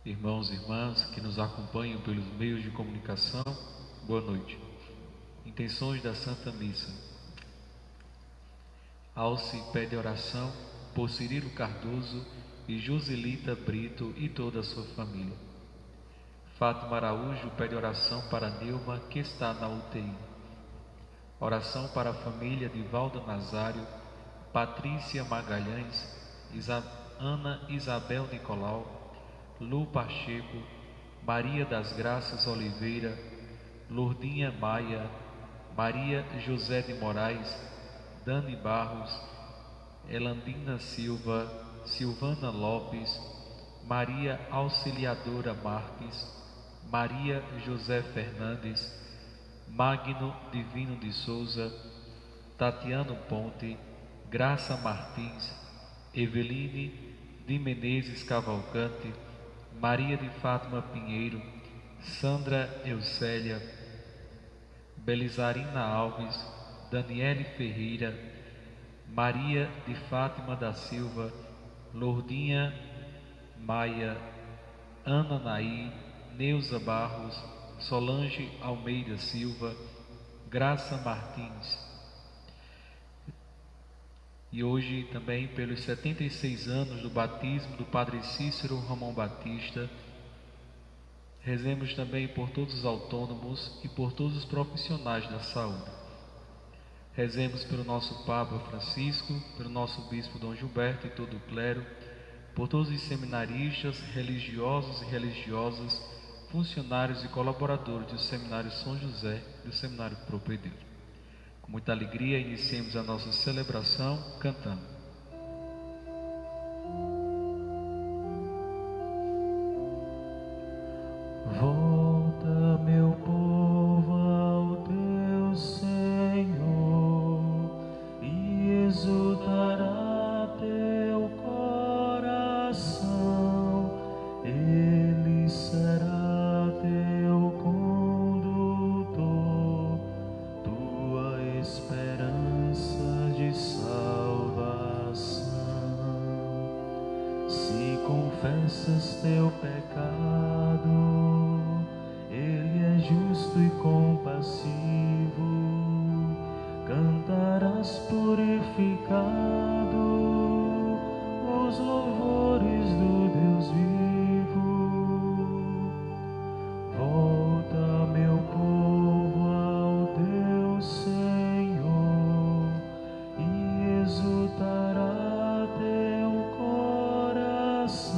Irmãos e irmãs que nos acompanham pelos meios de comunicação, boa noite. Intenções da Santa Missa. Alce pede oração por Cirilo Cardoso e Joselita Brito e toda a sua família. Fátima Araújo pede oração para Neuma, que está na UTI. Oração para a família de Valda Nazário, Patrícia Magalhães, Ana Isabel Nicolau, Lu Pacheco, Maria das Graças Oliveira, Lourdinha Maia, Maria José de Moraes, Dani Barros, Elandina Silva, Silvana Lopes, Maria Auxiliadora Marques, Maria José Fernandes, Magno Divino de Souza, Tatiano Ponte, Graça Martins, Eveline de Menezes Cavalcante, Maria de Fátima Pinheiro, Sandra Eucélia, Belizarina Alves, Daniele Ferreira, Maria de Fátima da Silva, Lourdinha Maia, Ana Naí, Neuza Barros, Solange Almeida Silva, Graça Martins. E hoje também pelos 76 anos do batismo do Padre Cícero Ramon Batista, rezemos também por todos os autônomos e por todos os profissionais da saúde. Rezemos pelo nosso Papa Francisco, pelo nosso Bispo Dom Gilberto e todo o clero, por todos os seminaristas, religiosos e religiosas, funcionários e colaboradores do Seminário São José e do Seminário Propedêutico. Com muita alegria, iniciemos a nossa celebração cantando. Volta, meu povo, ao teu Senhor, e exultará teu coração. Ele será teu condutor, tua esperança de salvação. Se confessas teu pecado, Ele é justo e compassivo, cantarás purificado os louvores do Deus vivo. Volta, meu povo, ao teu Senhor, e exultará teu coração.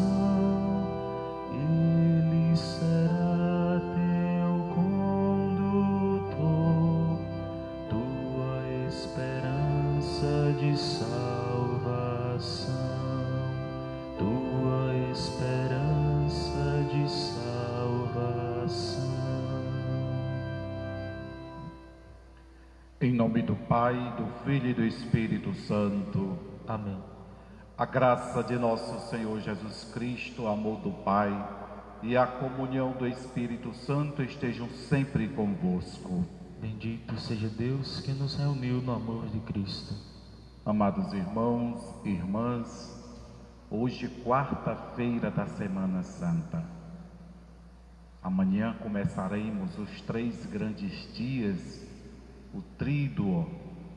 Ele será teu condutor, tua esperança de salvação, tua esperança de salvação. Em nome do Pai, do Filho e do Espírito Santo. Amém. A graça de nosso Senhor Jesus Cristo, o amor do Pai e a comunhão do Espírito Santo estejam sempre convosco. Bendito seja Deus que nos reuniu no amor de Cristo. Amados irmãos e irmãs, hoje, quarta-feira da Semana Santa. Amanhã começaremos os 3 grandes dias, o tríduo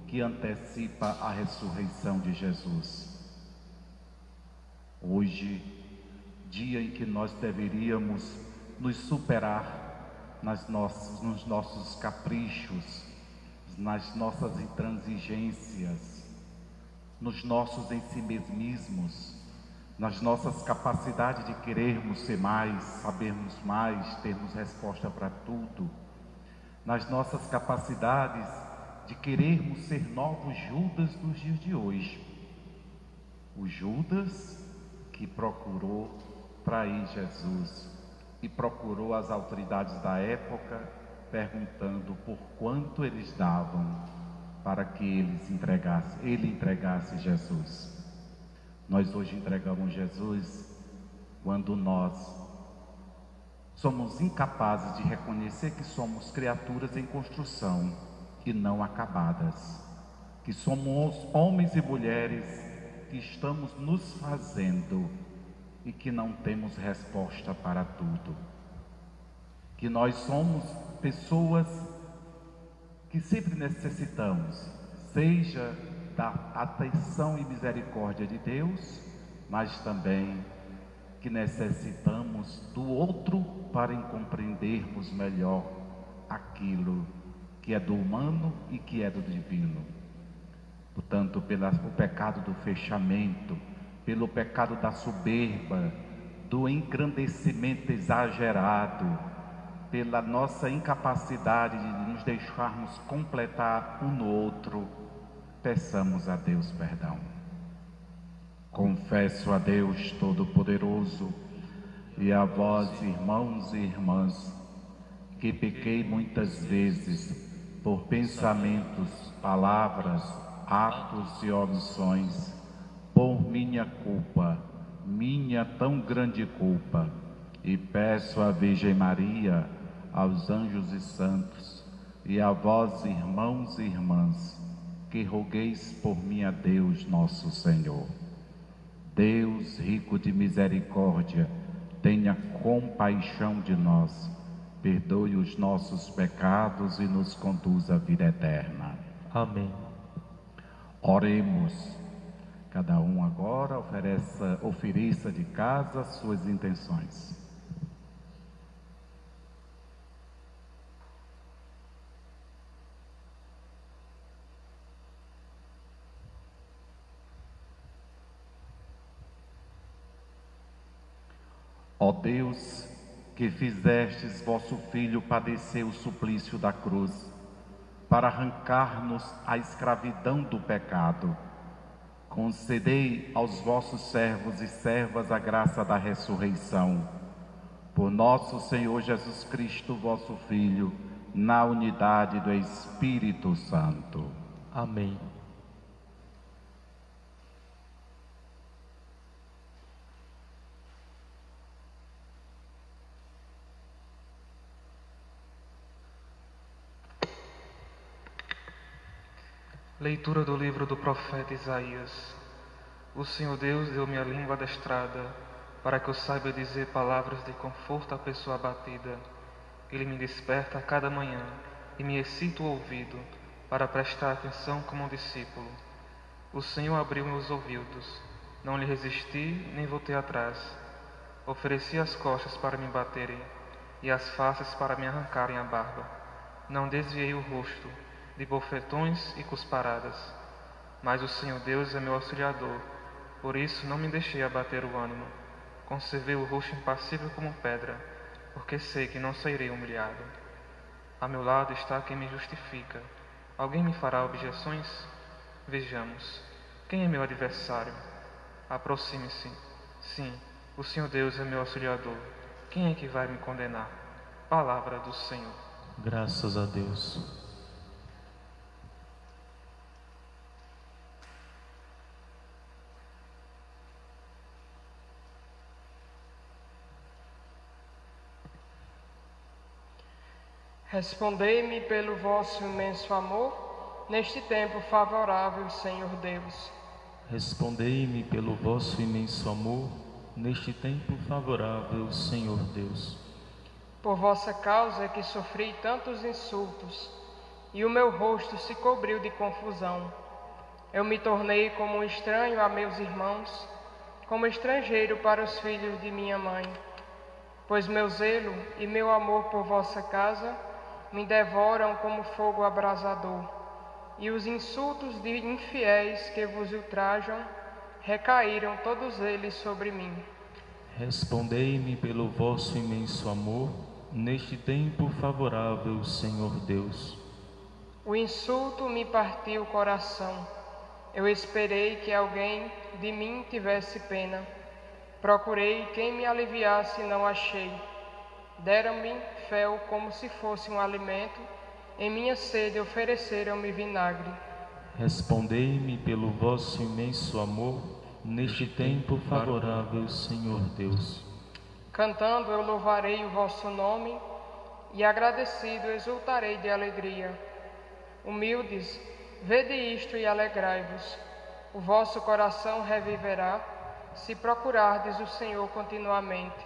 que antecipa a ressurreição de Jesus. Hoje, dia em que nós deveríamos nos superar nos nossos caprichos, nas nossas intransigências, nos nossos ensimesmismos, nas nossas capacidades de querermos ser mais, sabermos mais, termos resposta para tudo, nas nossas capacidades de querermos ser novos Judas dos dias de hoje. O Judas que procurou trair Jesus e procurou as autoridades da época, perguntando por quanto eles davam para que ele entregasse Jesus. Nós hoje entregamos Jesus quando nós somos incapazes de reconhecer que somos criaturas em construção e não acabadas, que somos homens e mulheres que estamos nos fazendo e que não temos resposta para tudo. Que nós somos pessoas que sempre necessitamos, seja da atenção e misericórdia de Deus, mas também que necessitamos do outro para compreendermos melhor aquilo que é do humano e que é do divino. Portanto, pelo pecado do fechamento, pelo pecado da soberba, do engrandecimento exagerado, pela nossa incapacidade de nos deixarmos completar um no outro, peçamos a Deus perdão. Confesso a Deus Todo-Poderoso e a vós, irmãos e irmãs, que pequei muitas vezes por pensamentos, palavras, atos e omissões, por minha culpa, minha tão grande culpa, e peço à Virgem Maria, aos anjos e santos, e a vós, irmãos e irmãs, que rogueis por mim a Deus nosso Senhor. Deus, rico de misericórdia, tenha compaixão de nós, perdoe os nossos pecados e nos conduza à vida eterna. Amém. Oremos. Cada um agora ofereça de casa suas intenções. Ó Deus, que fizestes vosso Filho padecer o suplício da cruz, para arrancar-nos a escravidão do pecado, concedei aos vossos servos e servas a graça da ressurreição. Por nosso Senhor Jesus Cristo, vosso Filho, na unidade do Espírito Santo. Amém. Leitura do livro do profeta Isaías. O Senhor Deus deu-me a língua adestrada, para que eu saiba dizer palavras de conforto à pessoa abatida. Ele me desperta a cada manhã e me excita o ouvido, para prestar atenção como um discípulo. O Senhor abriu meus ouvidos, não lhe resisti nem voltei atrás. Ofereci as costas para me baterem e as faces para me arrancarem a barba. Não desviei o rosto de bofetões e cusparadas. Mas o Senhor Deus é meu auxiliador, por isso não me deixei abater o ânimo. Conservei o rosto impassível como pedra, porque sei que não sairei humilhado. A meu lado está quem me justifica. Alguém me fará objeções? Vejamos. Quem é meu adversário? Aproxime-se. Sim, o Senhor Deus é meu auxiliador. Quem é que vai me condenar? Palavra do Senhor. Graças a Deus. Respondei-me pelo vosso imenso amor, neste tempo favorável, Senhor Deus. Respondei-me pelo vosso imenso amor, neste tempo favorável, Senhor Deus. Por vossa causa é que sofri tantos insultos, e o meu rosto se cobriu de confusão. Eu me tornei como um estranho a meus irmãos, como estrangeiro para os filhos de minha mãe. Pois meu zelo e meu amor por vossa casa me devoram como fogo abrasador, e os insultos de infiéis que vos ultrajam recaíram todos eles sobre mim. Respondei-me pelo vosso imenso amor, neste tempo favorável, Senhor Deus. O insulto me partiu o coração. Eu esperei que alguém de mim tivesse pena. Procurei quem me aliviasse e não achei. Deram-me fel como se fosse um alimento, em minha sede ofereceram-me vinagre. Respondei-me pelo vosso imenso amor, neste tempo favorável, Senhor Deus. Cantando eu louvarei o vosso nome, e agradecido exultarei de alegria. Humildes, vede isto e alegrai-vos. O vosso coração reviverá, se procurardes o Senhor continuamente,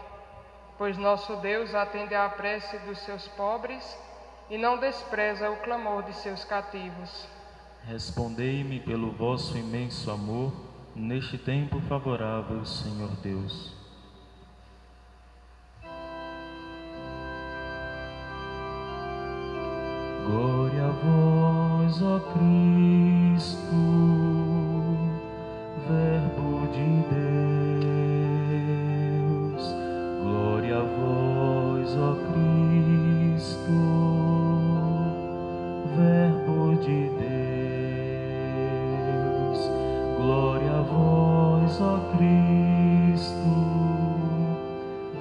pois nosso Deus atende à prece dos seus pobres e não despreza o clamor de seus cativos. Respondei-me pelo vosso imenso amor, neste tempo favorável, Senhor Deus. Glória a vós, ó Cristo, Verbo de Deus. Glória a vós, ó Cristo, Verbo de Deus. Glória a vós, ó Cristo,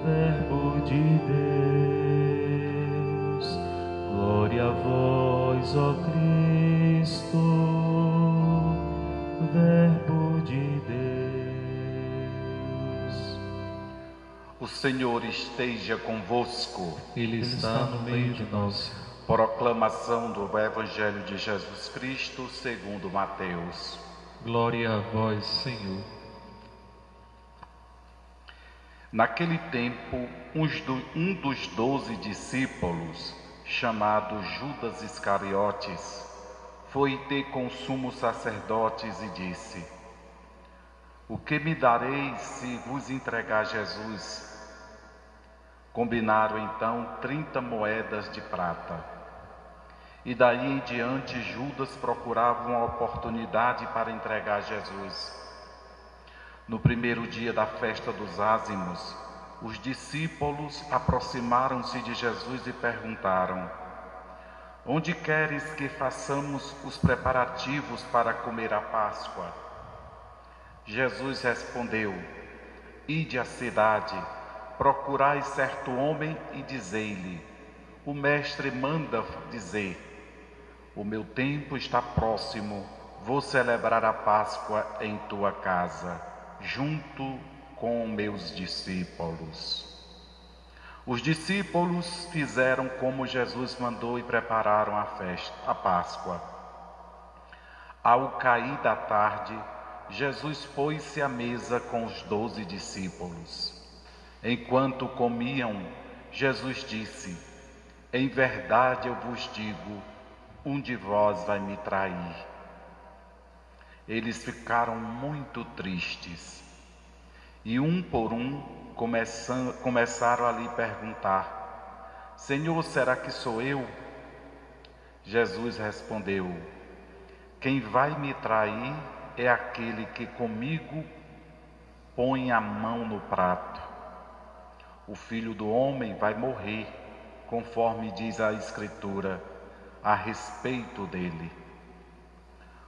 Verbo de Deus. Glória a vós, ó Cristo, Verbo de Deus. O Senhor esteja convosco. Ele está no meio de nós. Proclamação do Evangelho de Jesus Cristo segundo Mateus. Glória a vós, Senhor. Naquele tempo, um dos 12 discípulos, chamado Judas Iscariotes, foi ter com os sumos sacerdotes e disse: O que me dareis se vos entregar Jesus? Combinaram então 30 moedas de prata. E daí em diante Judas procurava uma oportunidade para entregar Jesus. No primeiro dia da festa dos ázimos, os discípulos aproximaram-se de Jesus e perguntaram: Onde queres que façamos os preparativos para comer a Páscoa? Jesus respondeu: Ide à cidade, procurai certo homem e dizei-lhe: O mestre manda dizer: O meu tempo está próximo, vou celebrar a Páscoa em tua casa, junto com meus discípulos. Os discípulos fizeram como Jesus mandou e prepararam a Páscoa. Ao cair da tarde, Jesus pôs-se à mesa com os 12 discípulos. Enquanto comiam, Jesus disse: Em verdade eu vos digo, um de vós vai me trair. Eles ficaram muito tristes e um por um começaram a lhe perguntar: Senhor, será que sou eu? Jesus respondeu: Quem vai me trair é aquele que comigo põe a mão no prato. O Filho do Homem vai morrer, conforme diz a Escritura a respeito dele.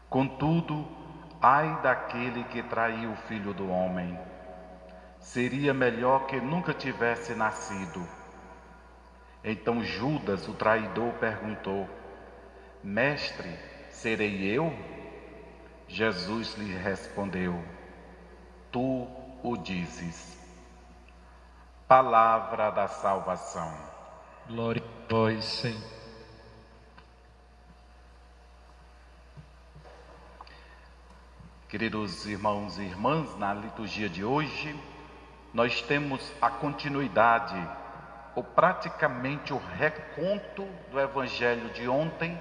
Contudo, ai daquele que traiu o Filho do Homem. Seria melhor que nunca tivesse nascido. Então Judas, o traidor, perguntou: Mestre, serei eu? Jesus lhe respondeu: Tu o dizes. Palavra da salvação. Glória a vós, Senhor. Queridos irmãos e irmãs, na liturgia de hoje, nós temos a continuidade, ou praticamente o reconto do Evangelho de ontem,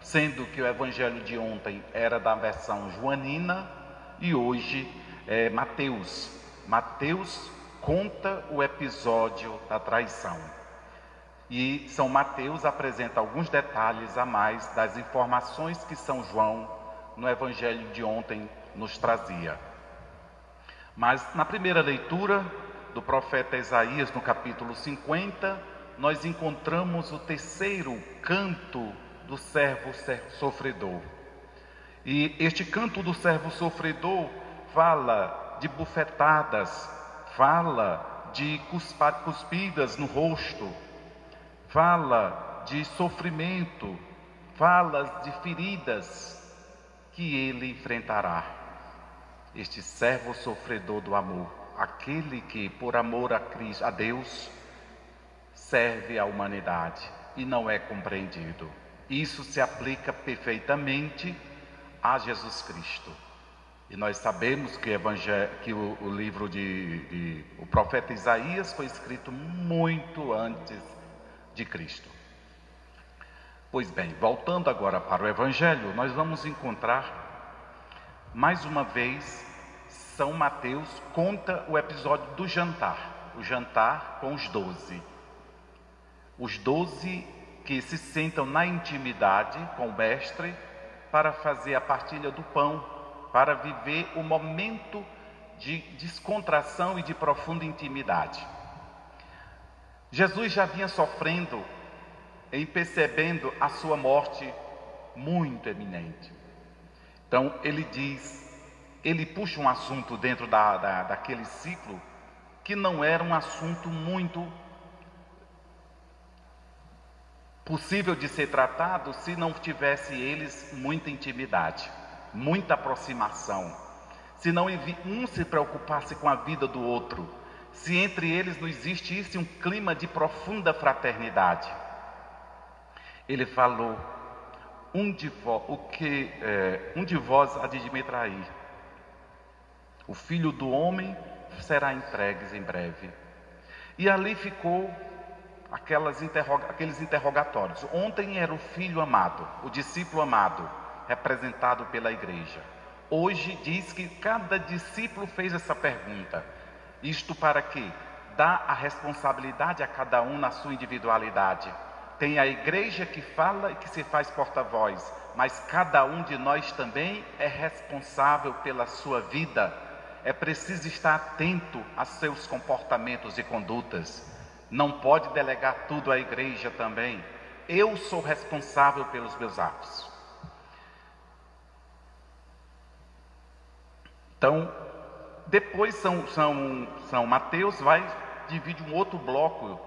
sendo que o Evangelho de ontem era da versão joanina e hoje é Mateus. Mateus conta o episódio da traição. E São Mateus apresenta alguns detalhes a mais das informações que São João, no Evangelho de ontem, nos trazia. Mas na primeira leitura do profeta Isaías, no capítulo 50, nós encontramos o terceiro canto do servo sofredor. E este canto do servo sofredor fala de bufetadas, fala de cuspidas no rosto, fala de sofrimento, fala de feridas que ele enfrentará. Este servo sofredor do amor, aquele que por amor a Cristo, a Deus, serve à humanidade e não é compreendido. Isso se aplica perfeitamente a Jesus Cristo. E nós sabemos que, o livro o profeta Isaías foi escrito muito antes de Cristo. Pois bem, voltando agora para o Evangelho, nós vamos encontrar, mais uma vez, São Mateus conta o episódio do jantar, o jantar com os 12. Os 12 que se sentam na intimidade com o Mestre para fazer a partilha do pão, para viver o momento de descontração e de profunda intimidade. Jesus já vinha sofrendo em percebendo a sua morte muito eminente. Então ele puxa um assunto dentro daquele ciclo que não era um assunto muito possível de ser tratado se não tivesse eles muita intimidade, muita aproximação, se não um se preocupasse com a vida do outro, se entre eles não existisse um clima de profunda fraternidade. Ele falou: um de vós há de me trair, o Filho do Homem será entregue em breve. E ali ficou aqueles interrogatórios. Ontem era o filho amado, o discípulo amado, representado pela igreja. Hoje diz que cada discípulo fez essa pergunta. Isto para quê? Dá a responsabilidade a cada um na sua individualidade. Tem a igreja que fala e que se faz porta-voz, mas cada um de nós também é responsável pela sua vida. É preciso estar atento a seus comportamentos e condutas. Não pode delegar tudo à igreja também. Eu sou responsável pelos meus atos. Então, depois São Mateus divide um outro bloco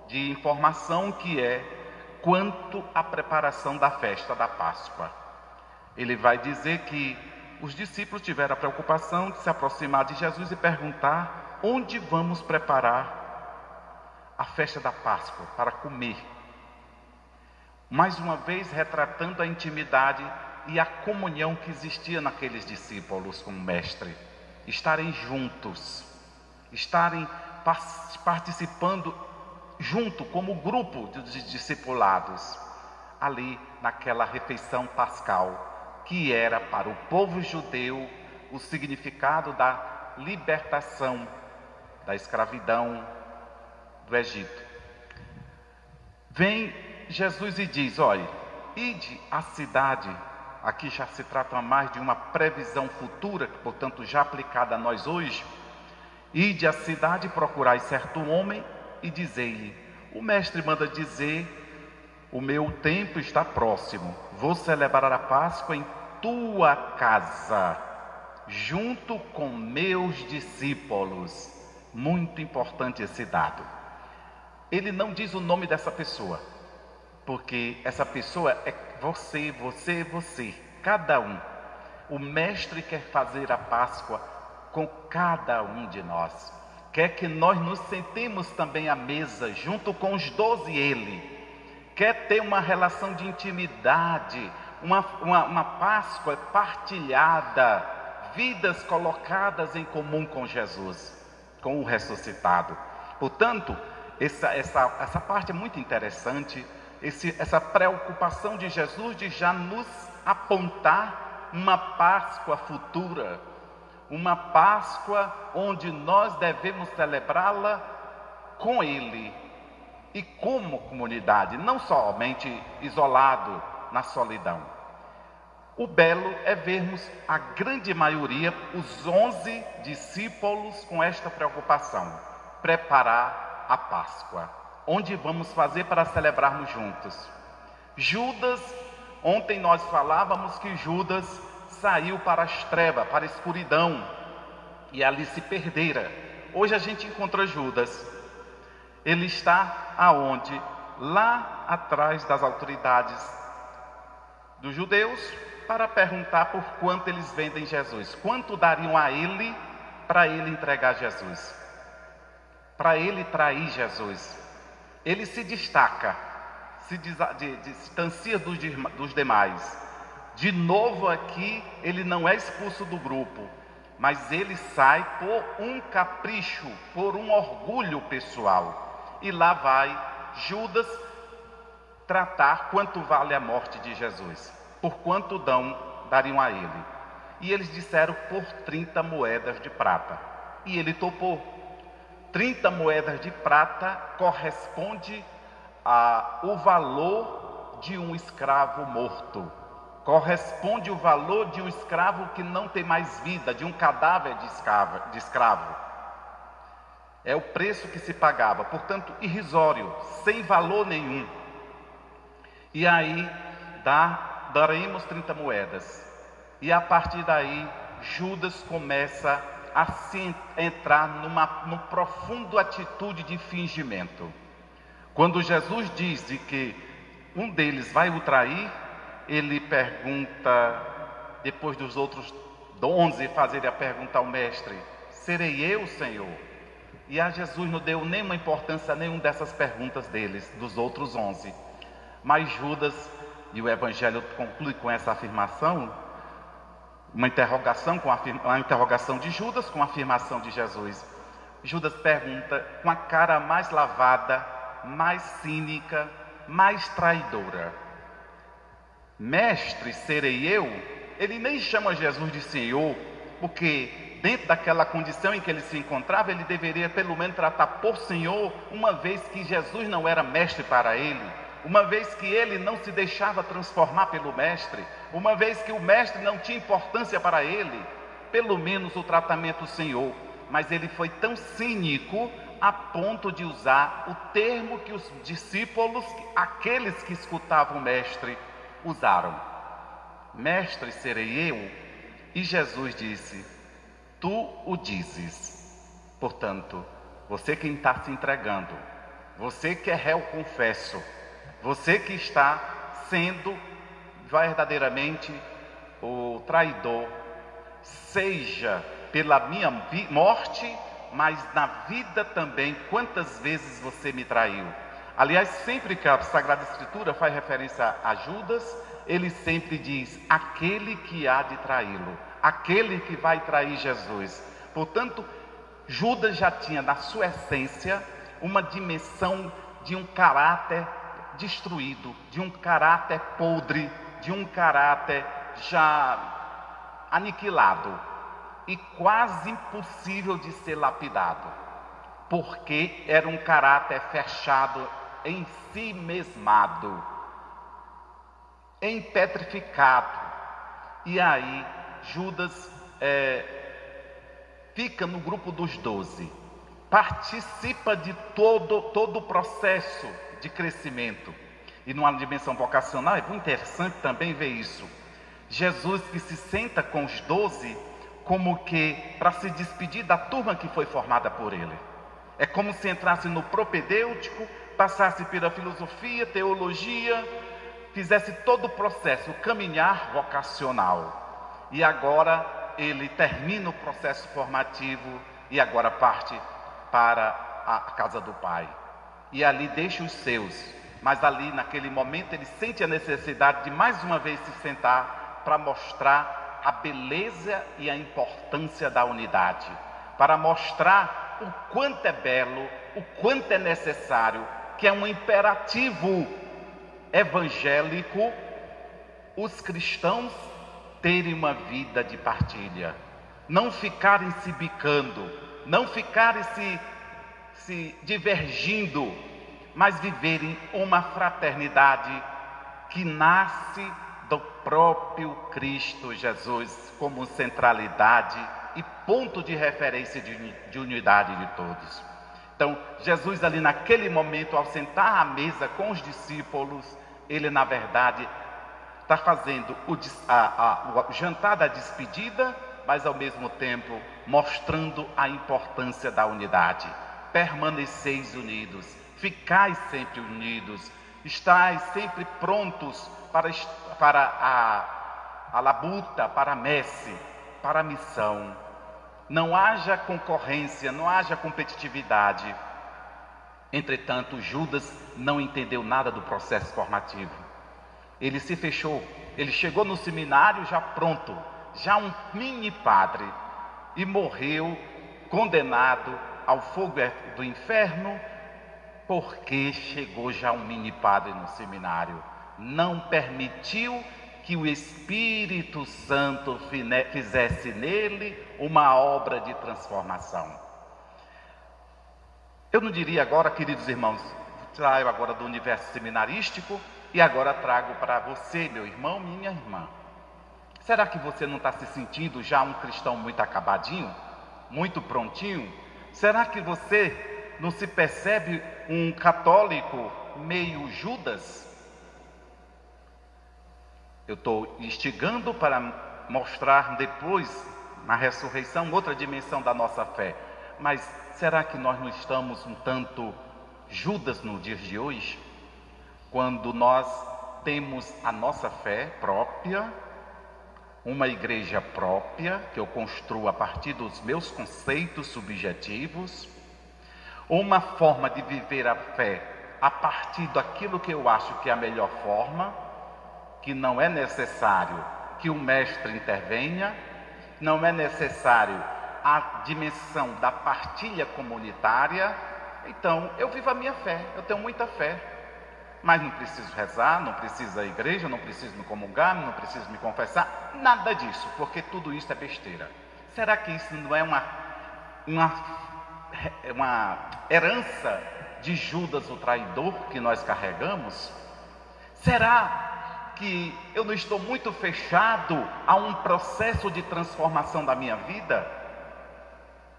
de informação que é quanto à preparação da festa da Páscoa. Ele vai dizer que os discípulos tiveram a preocupação de se aproximar de Jesus e perguntar: onde vamos preparar a festa da Páscoa para comer? Mais uma vez retratando a intimidade e a comunhão que existia naqueles discípulos com o Mestre. Estarem juntos, estarem participando junto como grupo de discipulados, ali naquela refeição pascal, que era para o povo judeu o significado da libertação da escravidão do Egito. Vem Jesus e diz: olha, ide à cidade. Aqui já se trata mais de uma previsão futura, portanto já aplicada a nós hoje. Ide à cidade e procurai certo homem e dizei-lhe: o mestre manda dizer, o meu tempo está próximo, vou celebrar a Páscoa em tua casa, junto com meus discípulos. Muito importante esse dado. Ele não diz o nome dessa pessoa, porque essa pessoa é você, cada um. O Mestre quer fazer a Páscoa com cada um de nós. Quer que nós nos sentemos também à mesa, junto com os 12 ele. Quer ter uma relação de intimidade, uma Páscoa partilhada, vidas colocadas em comum com Jesus, com o ressuscitado. Portanto, essa parte é muito interessante, essa preocupação de Jesus de já nos apontar uma Páscoa futura, uma Páscoa onde nós devemos celebrá-la com Ele e como comunidade, não somente isolado na solidão. O belo é vermos a grande maioria, os 11 discípulos, com esta preocupação: preparar a Páscoa. Onde vamos fazer para celebrarmos juntos? Judas, ontem nós falávamos que Judas saiu para as trevas, para a escuridão, e ali se perdera. Hoje a gente encontra Judas. Ele está aonde? Lá atrás das autoridades dos judeus, para perguntar por quanto eles vendem Jesus. Quanto dariam a ele para ele entregar Jesus? Para ele trair Jesus? Ele se destaca, se distancia dos demais. De novo aqui, ele não é expulso do grupo, mas ele sai por um capricho, por um orgulho pessoal. E lá vai Judas tratar quanto vale a morte de Jesus, por quanto dariam a ele. E eles disseram por 30 moedas de prata. E ele topou. 30 moedas de prata corresponde ao valor de um escravo morto. Corresponde o valor de um escravo que não tem mais vida, de um cadáver de escravo. É o preço que se pagava, portanto, irrisório, sem valor nenhum. E aí, daremos 30 moedas. E a partir daí, Judas começa a se entrar numa profunda atitude de fingimento. Quando Jesus diz que um deles vai o trair, ele pergunta, depois dos outros 11 fazerem a pergunta ao mestre: serei eu, Senhor? E a Jesus não deu nenhuma importância a nenhuma dessas perguntas deles, dos outros 11. Mas Judas, e o Evangelho conclui com essa afirmação, uma interrogação de Judas com a afirmação de Jesus. Judas pergunta com a cara mais lavada, mais cínica, mais traidora: mestre, serei eu? Ele nem chama Jesus de Senhor, porque dentro daquela condição em que ele se encontrava, ele deveria pelo menos tratar por Senhor, uma vez que Jesus não era mestre para ele, uma vez que ele não se deixava transformar pelo mestre, uma vez que o mestre não tinha importância para ele, pelo menos o tratamento Senhor. Mas ele foi tão cínico a ponto de usar o termo que os discípulos, aqueles que escutavam o mestre, usaram: mestre, serei eu? E Jesus disse: tu o dizes. Portanto, você quem está se entregando, você que é réu confesso, você que está sendo verdadeiramente o traidor, seja pela minha morte, mas na vida também, quantas vezes você me traiu. Aliás, sempre que a Sagrada Escritura faz referência a Judas, ele sempre diz: aquele que há de traí-lo, aquele que vai trair Jesus. Portanto, Judas já tinha na sua essência uma dimensão de um caráter destruído, de um caráter podre, de um caráter já aniquilado e quase impossível de ser lapidado, porque era um caráter fechado em si mesmado, empetrificado. E aí Judas fica no grupo dos 12, participa de todo o processo de crescimento. E numa dimensão vocacional é muito interessante também ver isso. Jesus que se senta com os 12 como que para se despedir da turma que foi formada por ele. É como se entrasse no propedêutico, passasse pela filosofia, teologia, fizesse todo o processo, o caminhar vocacional. E agora ele termina o processo formativo e agora parte para a casa do Pai. E ali deixa os seus, mas ali naquele momento ele sente a necessidade de mais uma vez se sentar para mostrar a beleza e a importância da unidade, para mostrar o quanto é belo, o quanto é necessário, que é um imperativo evangélico, os cristãos terem uma vida de partilha, não ficarem se bicando, não ficarem se divergindo, mas viverem uma fraternidade que nasce do próprio Cristo Jesus como centralidade e ponto de referência de unidade de todos. Então, Jesus ali naquele momento, ao sentar à mesa com os discípulos, ele na verdade está fazendo o jantar da despedida, mas ao mesmo tempo mostrando a importância da unidade. Permaneceis unidos, ficais sempre unidos, estais sempre prontos para a labuta, para a messe, para a missão. Não haja concorrência, não haja competitividade. Entretanto, Judas não entendeu nada do processo formativo. Ele se fechou, Ele chegou no seminário já pronto, já um mini padre, e morreu condenado ao fogo do inferno, porque chegou já um mini padre no seminário. Não permitiu que o Espírito Santo fizesse nele uma obra de transformação. Eu não diria agora, queridos irmãos, trago agora do universo seminarístico e agora trago para você, meu irmão, minha irmã. Será que você não está se sentindo já um cristão muito acabadinho, muito prontinho? Será que você não se percebe um católico meio Judas? Eu estou instigando para mostrar depois, na ressurreição, outra dimensão da nossa fé. Mas será que nós não estamos um tanto Judas nos dias de hoje? Quando nós temos a nossa fé própria, uma igreja própria, que eu construo a partir dos meus conceitos subjetivos, uma forma de viver a fé a partir daquilo que eu acho que é a melhor forma, que não é necessário que o mestre intervenha, não é necessário a dimensão da partilha comunitária. Então, eu vivo a minha fé, eu tenho muita fé, mas não preciso rezar, não preciso da igreja, não preciso me comungar, não preciso me confessar, nada disso, porque tudo isso é besteira. Será que isso não é uma herança de Judas o traidor que nós carregamos? Será que eu não estou muito fechado a um processo de transformação da minha vida?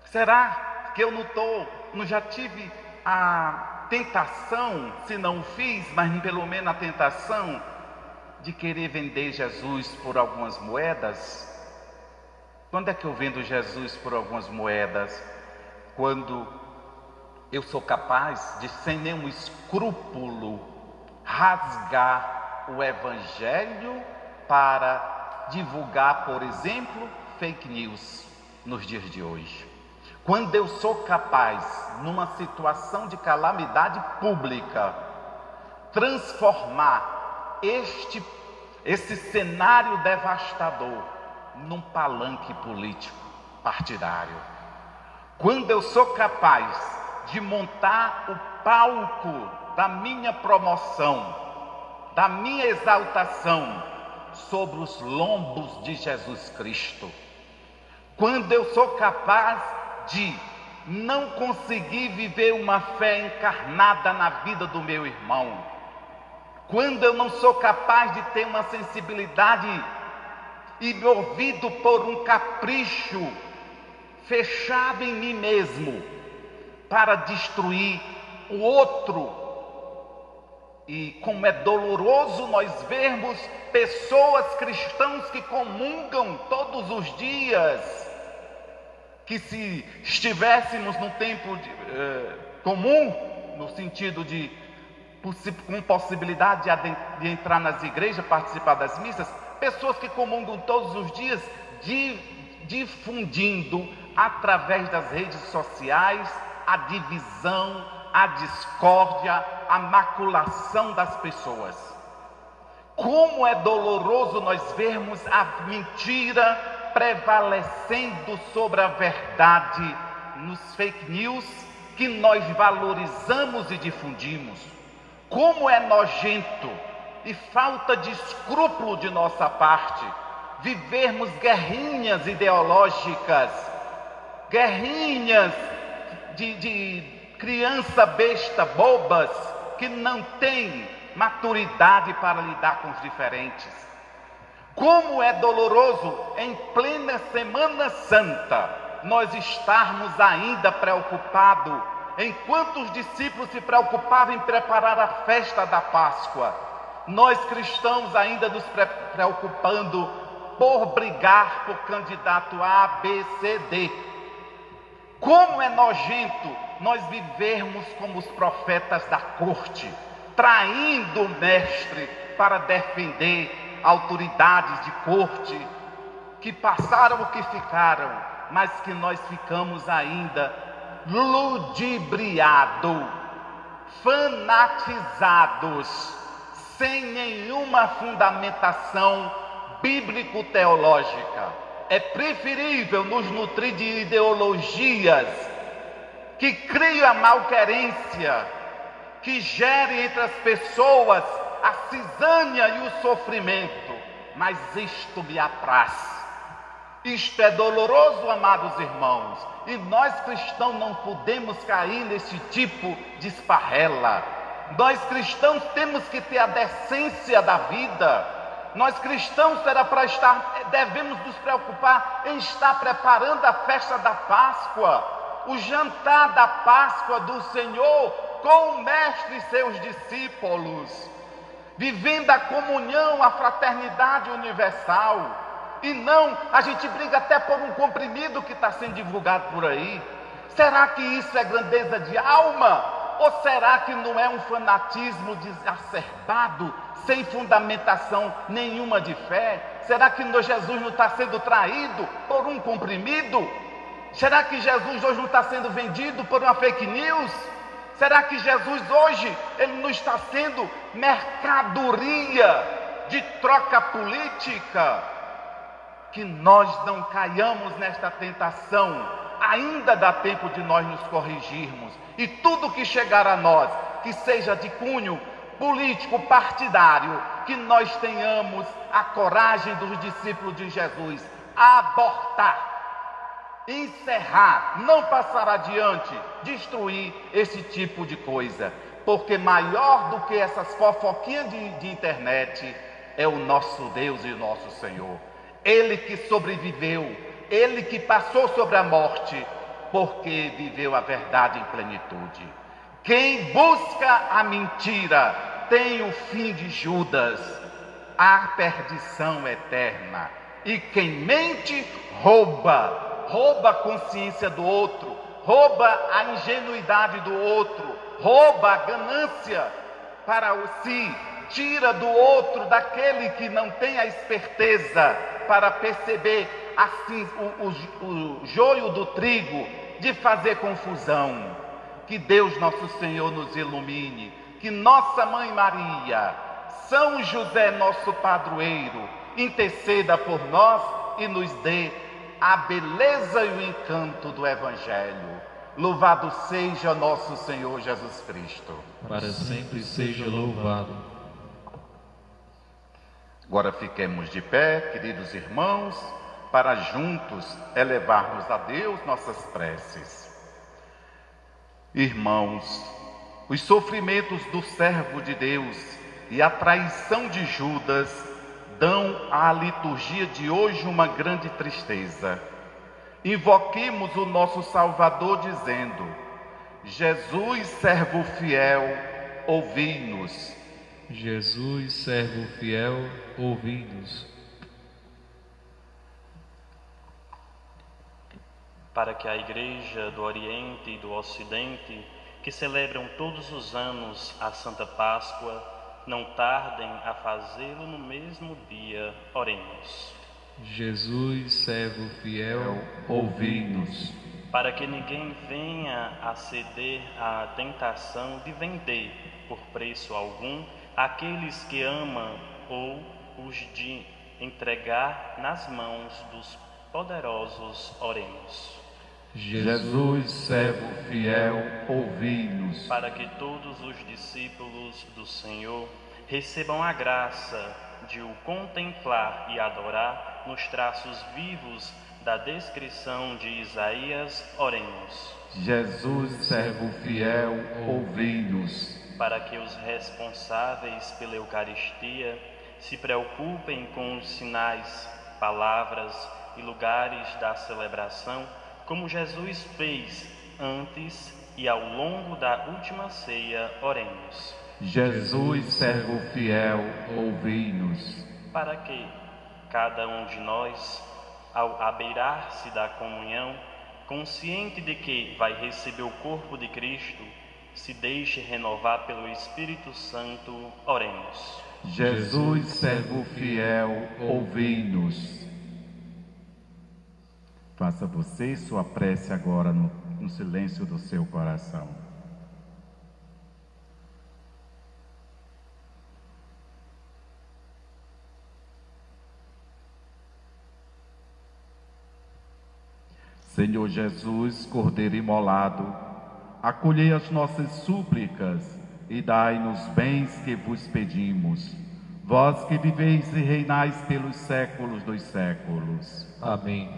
Será que eu não já tive a tentação, se não fiz, mas pelo menos a tentação de querer vender Jesus por algumas moedas? Quando é que eu vendo Jesus por algumas moedas? Quando eu sou capaz de, sem nenhum escrúpulo, rasgar o Evangelho para divulgar, por exemplo, fake news nos dias de hoje. Quando eu sou capaz, numa situação de calamidade pública, transformar esse cenário devastador num palanque político partidário. Quando eu sou capaz de montar o palco da minha promoção, da minha exaltação sobre os lombos de Jesus Cristo. Quando eu sou capaz de não conseguir viver uma fé encarnada na vida do meu irmão. Quando eu não sou capaz de ter uma sensibilidade e movido por um capricho fechado em mim mesmo para destruir o outro. E como é doloroso nós vermos pessoas cristãs que comungam todos os dias, que se estivéssemos num tempo comum, no sentido de com possibilidade de entrar nas igrejas, participar das missas, pessoas que comungam todos os dias, difundindo através das redes sociais a divisão, a discórdia, a maculação das pessoas. Como é doloroso nós vermos a mentira prevalecendo sobre a verdade nos fake news que nós valorizamos e difundimos. Como é nojento e falta de escrúpulo de nossa parte vivermos guerrinhas ideológicas, guerrinhas de criança besta, bobas, que não tem maturidade para lidar com os diferentes. Como é doloroso em plena Semana Santa nós estarmos ainda preocupados, enquanto os discípulos se preocupavam em preparar a festa da Páscoa, nós cristãos ainda nos preocupando por brigar por candidato A, B, C, D. Como é nojento nós vivermos como os profetas da corte, traindo o mestre para defender autoridades de corte, que passaram o que ficaram, mas que nós ficamos ainda ludibriados, fanatizados, sem nenhuma fundamentação bíblico-teológica. É preferível nos nutrir de ideologias que criam a malquerência, que gerem entre as pessoas a cisânia e o sofrimento. Mas isto me apraz. Isto é doloroso, amados irmãos, e nós cristãos não podemos cair nesse tipo de esparrela. Nós cristãos temos que ter a decência da vida. Nós cristãos devemos nos preocupar em estar preparando a festa da Páscoa, o jantar da Páscoa do Senhor com o Mestre e seus discípulos, vivendo a comunhão, a fraternidade universal. E não, a gente briga até por um comprimido que está sendo divulgado por aí. Será que isso é grandeza de alma? Ou será que não é um fanatismo exacerbado, sem fundamentação nenhuma de fé? Será que Jesus não está sendo traído por um comprimido? Será que Jesus hoje não está sendo vendido por uma fake news? Será que Jesus hoje ele não está sendo mercadoria de troca política? Que nós não caiamos nesta tentação. Ainda dá tempo de nós nos corrigirmos. E tudo que chegar a nós, que seja de cunho político, partidário, que nós tenhamos a coragem dos discípulos de Jesus, abortar, encerrar, não passar adiante, destruir esse tipo de coisa. Porque maior do que essas fofoquinhas de internet é o nosso Deus e o nosso Senhor. Ele que sobreviveu, ele que passou sobre a morte, porque viveu a verdade em plenitude. Quem busca a mentira tem o fim de Judas, a perdição eterna. E quem mente rouba a consciência do outro, rouba a ingenuidade do outro, rouba a ganância para si, tira do outro, daquele que não tem a esperteza para perceber assim o joio do trigo, de fazer confusão. Que Deus nosso Senhor nos ilumine, que nossa Mãe Maria, São José nosso padroeiro, interceda por nós e nos dê a beleza e o encanto do Evangelho. Louvado seja nosso Senhor Jesus Cristo. Para sempre seja louvado. Agora fiquemos de pé, queridos irmãos, para juntos elevarmos a Deus nossas preces. Irmãos, os sofrimentos do servo de Deus e a traição de Judas dão à liturgia de hoje uma grande tristeza. Invoquemos o nosso Salvador dizendo: Jesus, servo fiel, ouvi-nos. Jesus, servo fiel, ouvi-nos. Para que a Igreja do Oriente e do Ocidente, que celebram todos os anos a Santa Páscoa, não tardem a fazê-lo no mesmo dia, oremos. Jesus, servo fiel, ouvi-nos. Para que ninguém venha a ceder à tentação de vender, por preço algum, aqueles que amam ou os de entregar nas mãos dos poderosos, oremos. Jesus, servo fiel, ouvi-nos. Para que todos os discípulos do Senhor recebam a graça de o contemplar e adorar nos traços vivos da descrição de Isaías, oremos. Jesus, servo fiel, ouvi-nos. Para que os responsáveis pela Eucaristia se preocupem com os sinais, palavras e lugares da celebração, como Jesus fez antes e ao longo da última ceia, oremos. Jesus, servo fiel, ouvi-nos. Para que cada um de nós, ao abeirar-se da comunhão, consciente de que vai receber o corpo de Cristo, se deixe renovar pelo Espírito Santo, oremos. Jesus, servo fiel, ouvi-nos. Faça você sua prece agora no silêncio do seu coração. Senhor Jesus, Cordeiro imolado, acolhei as nossas súplicas e dai-nos bens que vos pedimos. Vós que viveis e reinais pelos séculos dos séculos. Amém.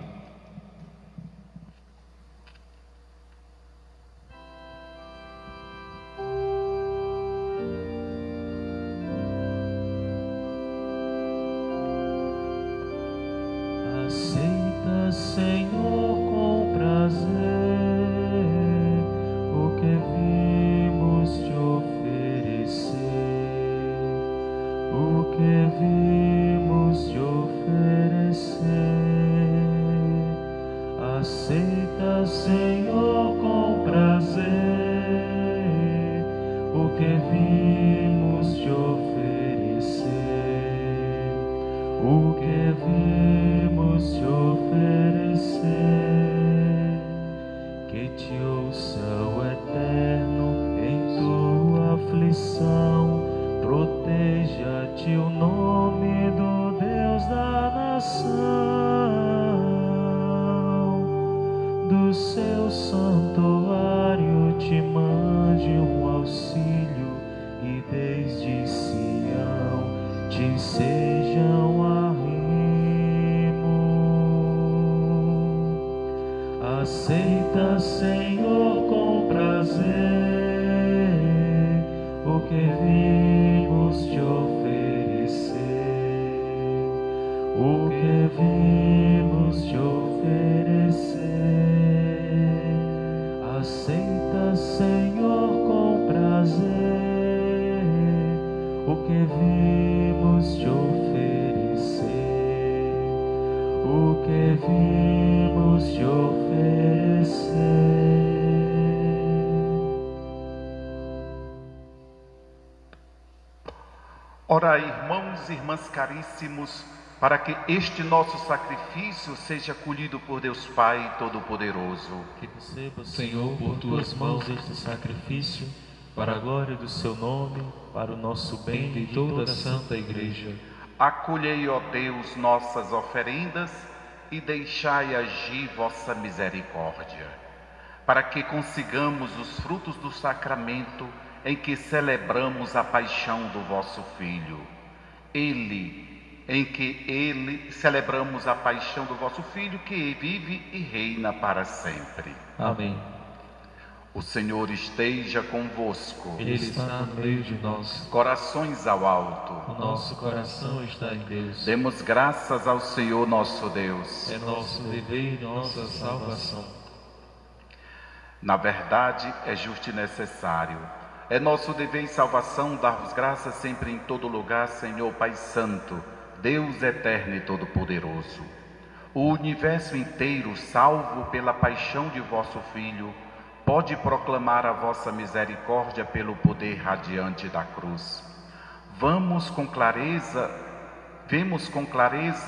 Aceita, Senhor, com prazer o que vimos te oferecer, o que vimos te oferecer. Aceita, Senhor, com prazer o que vimos te oferecer, o que vimos te oferecer. Que te ouça o Eterno em tua aflição, proteja-te o nome do Deus da nação, do seu santuário te mande um auxílio e desde Sião te sejam arrimo. Aceita, Senhor, com prazer o que vimos te oferecer, o que vimos te oferecer. Aceita, Senhor, com prazer o que vimos te oferecer, o que vimos te oferecer. Ora, irmãos e irmãs caríssimos, para que este nosso sacrifício seja acolhido por Deus Pai Todo-Poderoso. Que receba, Senhor, por tuas mãos este sacrifício, para a glória do seu nome, para o nosso bem e de toda a Santa Igreja. Acolhei, ó Deus, nossas oferendas e deixai agir vossa misericórdia, para que consigamos os frutos do sacramento em que celebramos a paixão do vosso Filho. Em que celebramos a paixão do vosso Filho, que vive e reina para sempre. Amém. O Senhor esteja convosco. Ele está no meio de nós. Corações ao alto. O nosso coração está em Deus. Demos graças ao Senhor nosso Deus. É nosso dever e nossa salvação. Na verdade, é justo e necessário. É nosso dever e salvação dar-vos graças sempre em todo lugar, Senhor Pai Santo, Deus eterno e todo-poderoso. O universo inteiro, salvo pela paixão de vosso Filho, pode proclamar a vossa misericórdia pelo poder radiante da cruz. Vemos com clareza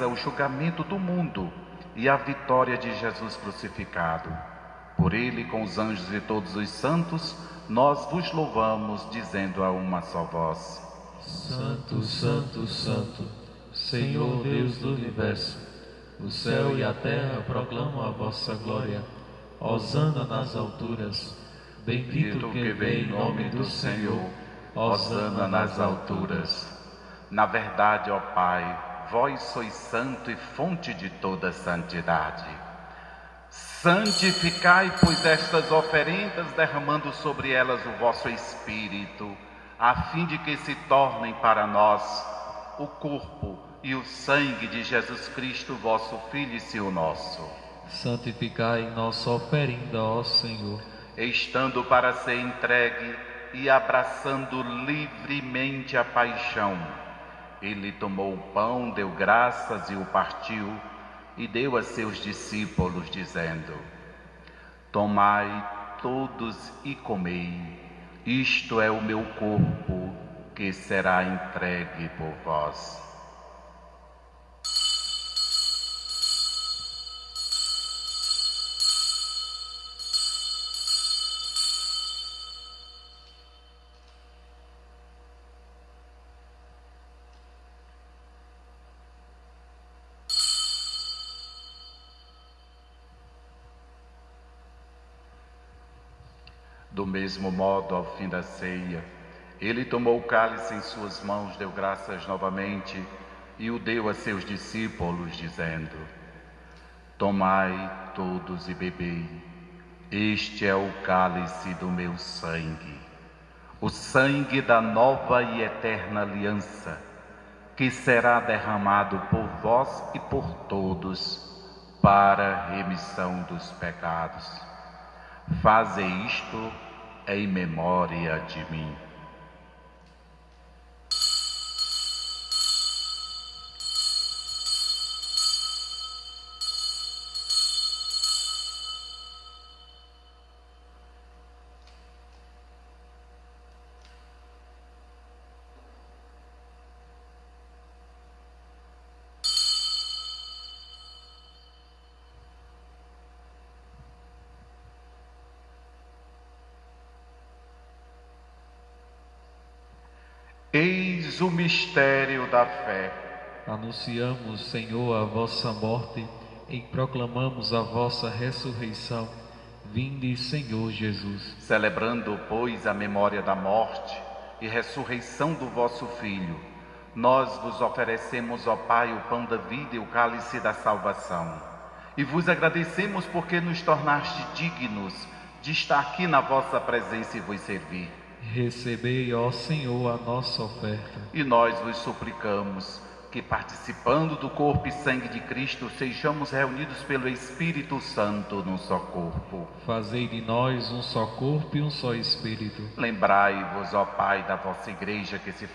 o julgamento do mundo e a vitória de Jesus crucificado. Por ele, com os anjos e todos os santos, nós vos louvamos, dizendo a uma só voz: Santo, Santo, Santo, Senhor Deus do universo, o céu e a terra proclamam a vossa glória. Hosana nas alturas, bendito que vem em nome do Senhor. Hosana nas alturas. Na verdade, ó Pai, vós sois santo e fonte de toda santidade. Santificai, pois, estas oferendas, derramando sobre elas o vosso Espírito, a fim de que se tornem para nós o corpo e o sangue de Jesus Cristo, vosso Filho e Senhor nosso. Santificai nossa oferenda, ó Senhor. Estando para ser entregue e abraçando livremente a paixão, ele tomou o pão, deu graças e o partiu, e deu a seus discípulos, dizendo: Tomai todos e comei, isto é o meu corpo, que será entregue por vós. Do mesmo modo, ao fim da ceia, ele tomou o cálice em suas mãos, deu graças novamente e o deu a seus discípulos, dizendo: Tomai todos e bebei, este é o cálice do meu sangue, o sangue da nova e eterna aliança, que será derramado por vós e por todos para a remissão dos pecados. Faze isto em memória de mim. Eis o mistério da fé. Anunciamos, Senhor, a vossa morte e proclamamos a vossa ressurreição. Vinde, Senhor Jesus. Celebrando, pois, a memória da morte e ressurreição do vosso Filho, nós vos oferecemos, ó Pai, o pão da vida e o cálice da salvação. E vos agradecemos porque nos tornaste dignos de estar aqui na vossa presença e vos servir. Recebei, ó Senhor, a nossa oferta. E nós vos suplicamos que, participando do corpo e sangue de Cristo, sejamos reunidos pelo Espírito Santo num só corpo. Fazei de nós um só corpo e um só Espírito. Lembrai-vos, ó Pai, da vossa Igreja que se